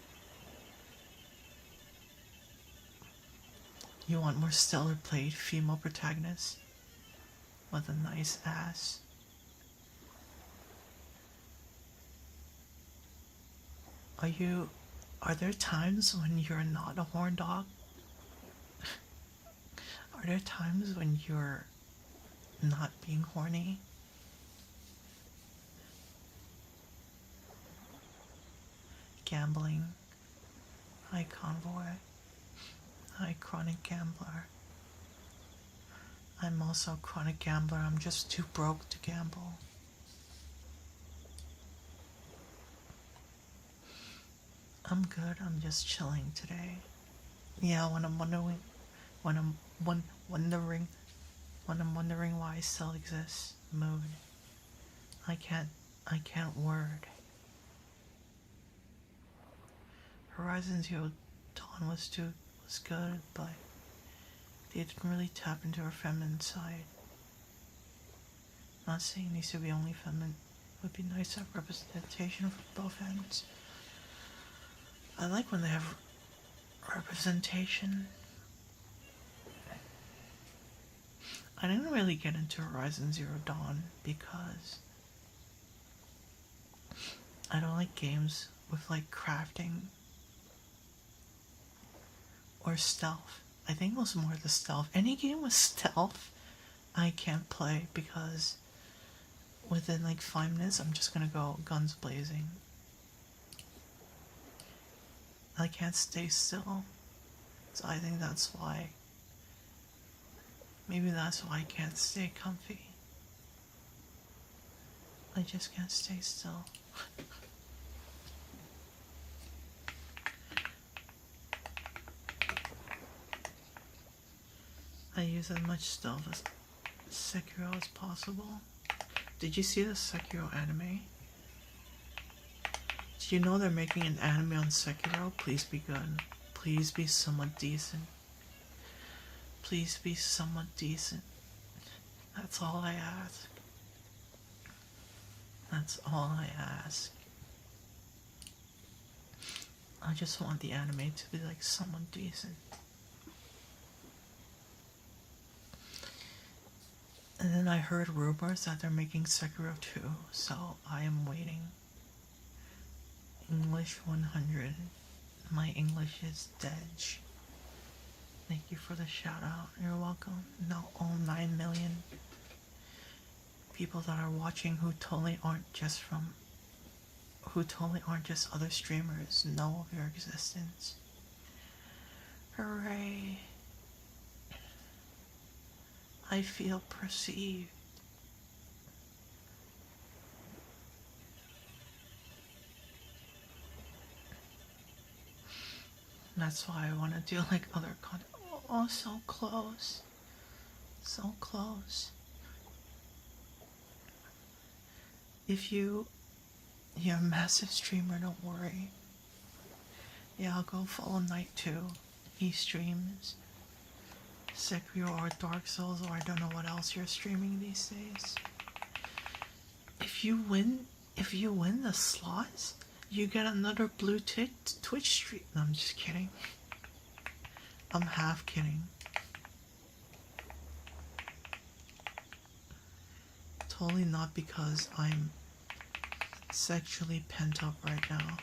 You want more stellar played female protagonists with a nice ass. Are there times when you're not a horn dog? Are there times when you're not being horny? Gambling. Hi Convoy. Hi Chronic Gambler. I'm also a chronic gambler. I'm just too broke to gamble. I'm good. I'm just chilling today. Yeah, when I'm wondering why I still exist. Mood. I can't word. Horizon Zero Dawn was good, but they didn't really tap into her feminine side. Not saying it needs to be only feminine. It would be nice to have representation from both ends. I like when they have representation. I didn't really get into Horizon Zero Dawn because I don't like games with like crafting or stealth. I think it was more the stealth. Any game with stealth I can't play because within like 5 minutes I'm just gonna go guns blazing. I can't stay still. So I think that's why. Maybe that's why I can't stay comfy. I just can't stay still. I use as much stealth as Sekiro as possible. Did you see the Sekiro anime? Did you know they're making an anime on Sekiro? Please be good. Please be somewhat decent. Please be somewhat decent. That's all I ask. That's all I ask. I just want the anime to be like somewhat decent. And then I heard rumors that they're making Sekiro 2, so I am waiting. English 100. My English is dead. Thank you for the shout out. You're welcome. Now all 9 million people that are watching who totally aren't just other streamers know of your existence. Hooray. I feel perceived. That's why I want to do like other content. Oh, so close. So close. If you're a massive streamer, don't worry. Yeah, I'll go follow Night 2. He streams Sekiro or Dark Souls, or I don't know what else you're streaming these days. If you win the slots, you get another blue Twitch stream. No, I'm just kidding. I'm half kidding. Totally not, because I'm sexually pent up right now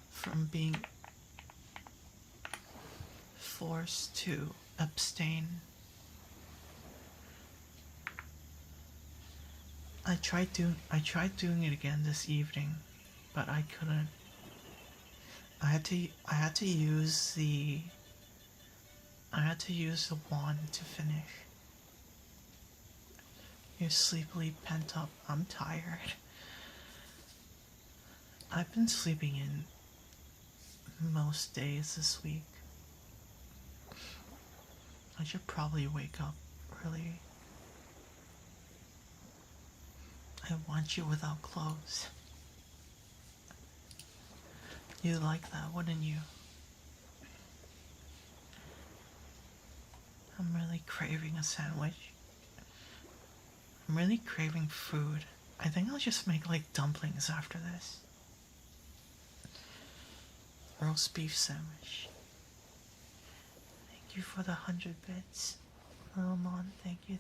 from being forced to abstain. I tried doing it again this evening, but I couldn't. I had to use the wand to finish. You're sleepily pent up. I'm tired. I've been sleeping in most days this week. I should probably wake up early. I want you without clothes. You'd like that, wouldn't you? I'm really craving a sandwich. I'm really craving food. I think I'll just make like dumplings after this. Roast beef sandwich. Thank you for the 100 bits. Little Mon, thank you.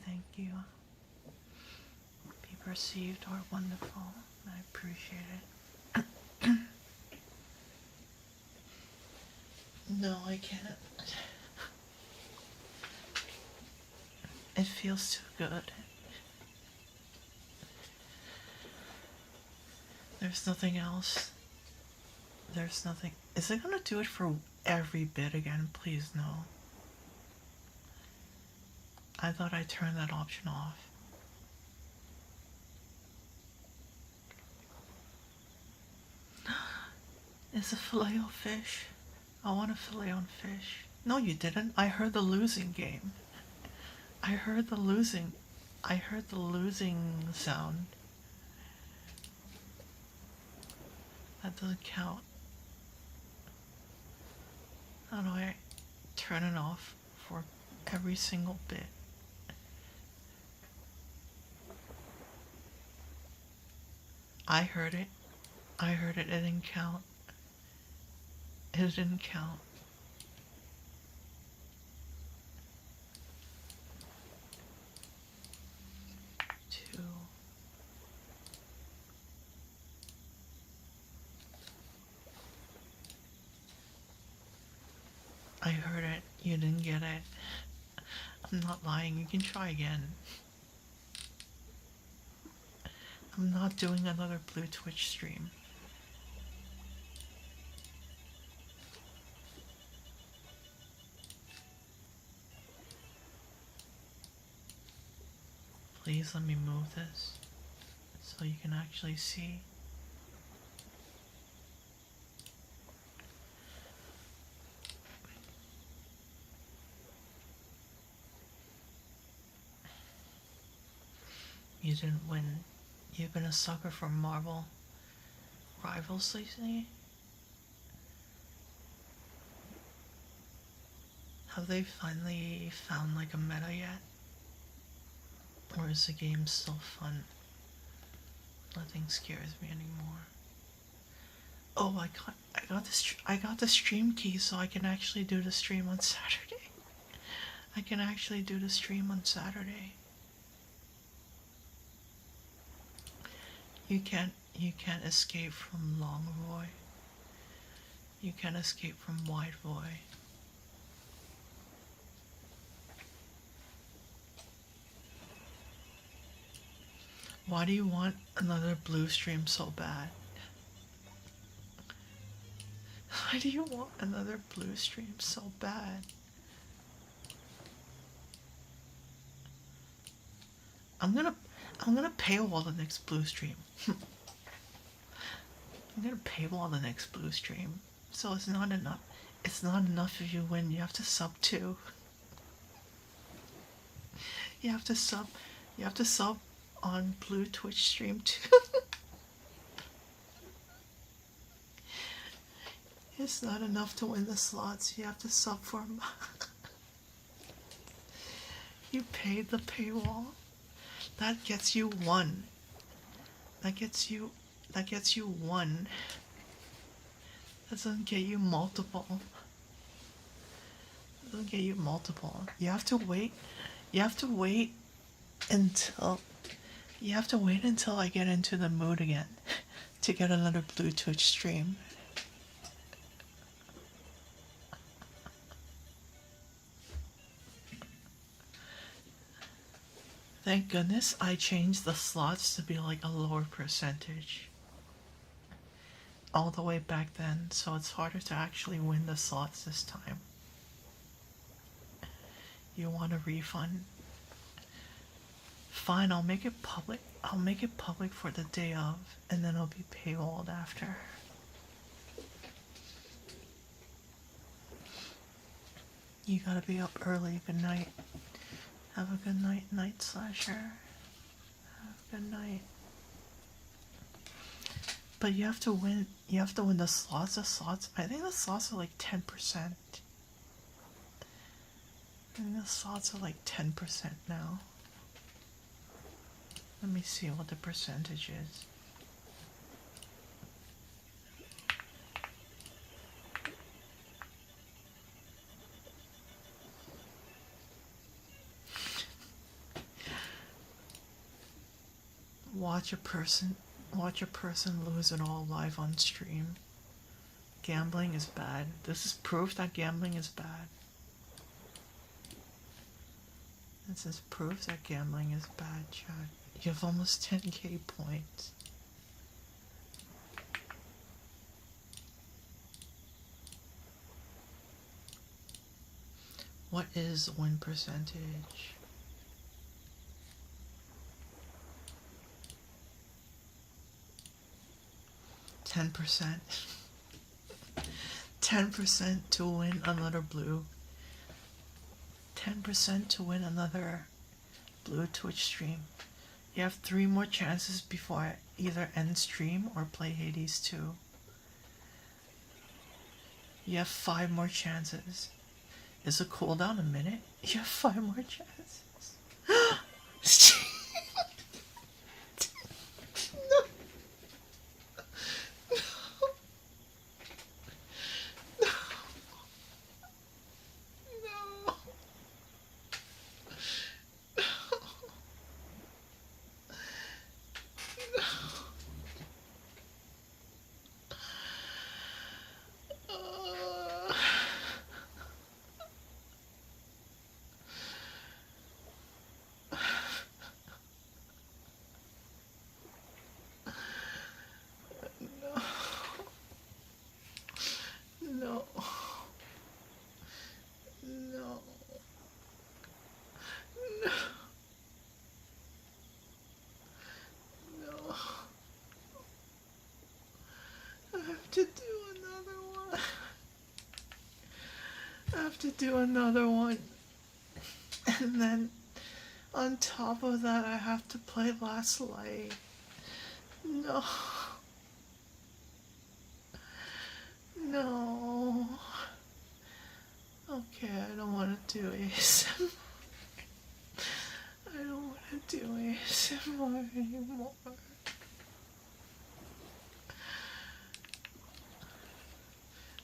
Be perceived or wonderful. I appreciate it. No, I can't. It feels too good. There's nothing else. There's nothing. Is it gonna do it for every bit again? Please, no. I thought I turned that option off. It's a filet-o-fish. I want a filet-o-fish. No, you didn't. I heard the losing game. I heard the losing sound. That doesn't count. How do I turn it off for every single bit? I heard it. It didn't count. It didn't count. Two. I heard it. You didn't get it. I'm not lying. You can try again. I'm not doing another blue Twitch stream. Please let me move this so you can actually see. You didn't win. You've been a sucker for Marvel Rivals lately? Have they finally found like a meta yet? Or is the game still fun? Nothing scares me anymore. Oh, I got the stream key, so I can actually do the stream on Saturday. I can actually do the stream on Saturday. You can't escape from long void. You can't escape from wide void. Why do you want another blue stream so bad? Why do you want another blue stream so bad? I'm gonna paywall the next blue stream. I'm gonna paywall the next blue stream. So it's not enough. It's not enough if you win. You have to sub too. You have to sub. You have to sub on blue Twitch stream too. It's not enough to win the slots. You have to sub for them. You paid the paywall. That gets you one. That gets you one. That doesn't get you multiple. That doesn't get you multiple. You have to wait. You have to wait until I get into the mood again to get another blue Twitch stream. Thank goodness I changed the slots to be like a lower percentage all the way back then, so it's harder to actually win the slots this time. You want a refund? Fine, I'll make it public. I'll make it public for the day of, and then it'll be paywalled after. You gotta be up early. Good night. Have a good night, Night Slasher. Have a good night. But you have to win. You have to win the slots. The slots. I think the slots are like 10%. I think the slots are like 10% now. Let me see what the percentage is. Watch a person lose it all live on stream. Gambling is bad. This is proof that gambling is bad. This is proof that gambling is bad, Chad. You have almost 10k points. What is win percentage? 10%. 10% to win another blue. 10% to win another blue Twitch stream. You have 3 more chances before I either end stream or play Hades 2. You have 5 more chances. Is the cooldown a minute? You have 5 more chances. No. No. No. No. I have to do another one. I have to do another one. And then on top of that, I have to play Last Light. No. No. Okay, I don't want to do ASMR. I don't want to do ASMR anymore.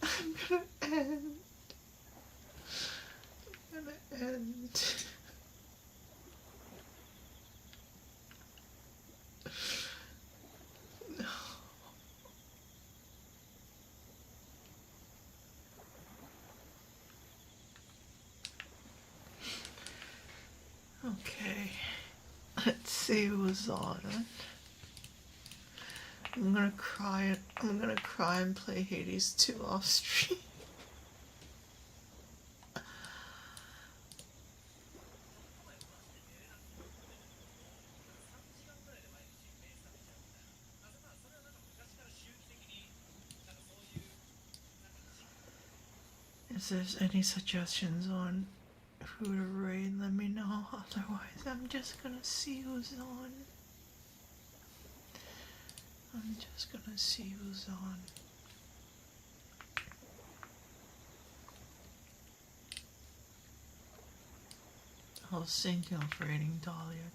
I'm gonna end. I'm gonna end. see who's on. I'm gonna cry. I'm gonna cry and play Hades 2 off stream. If there's any suggestions on who to raid, let me know. Otherwise, I'm just gonna see who's on. I'm just gonna see who's on. I was thinking of raiding Dahlia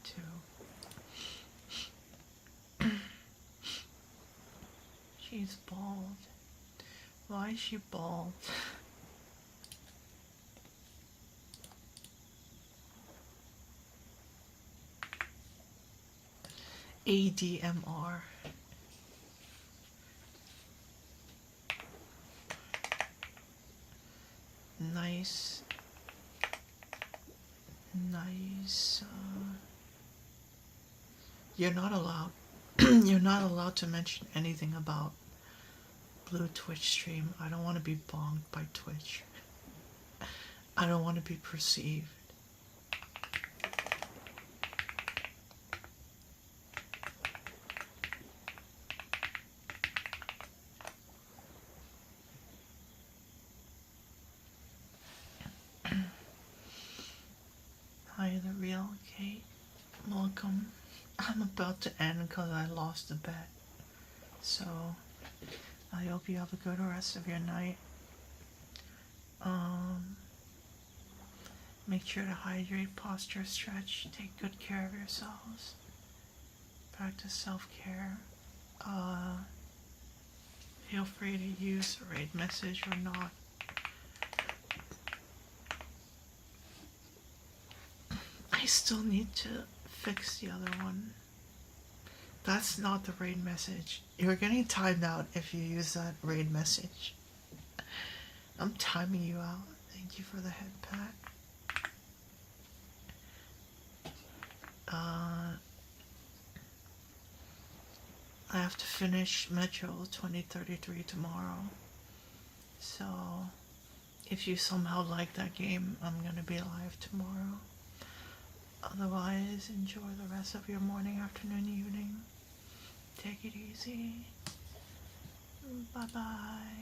too. She's bald. Why is she bald? ADMR. Nice. Nice. You're not allowed. You're not allowed to mention anything about Blue Twitch stream. I don't want to be bonked by Twitch. I don't want to be perceived. Hi, the real Kate. Welcome. I'm about to end because I lost the bet. So, I hope you have a good rest of your night. Make sure to hydrate, posture, stretch, take good care of yourselves. Practice self-care. Feel free to use a raid message or not. I still need to fix the other one. That's not the raid message. You're getting timed out if you use that raid message. I'm timing you out. Thank you for the head pat. I have to finish Metro 2033 tomorrow. So, if you somehow like that game, I'm gonna be live tomorrow. Otherwise, enjoy the rest of your morning, afternoon, evening. Take it easy. Bye-bye.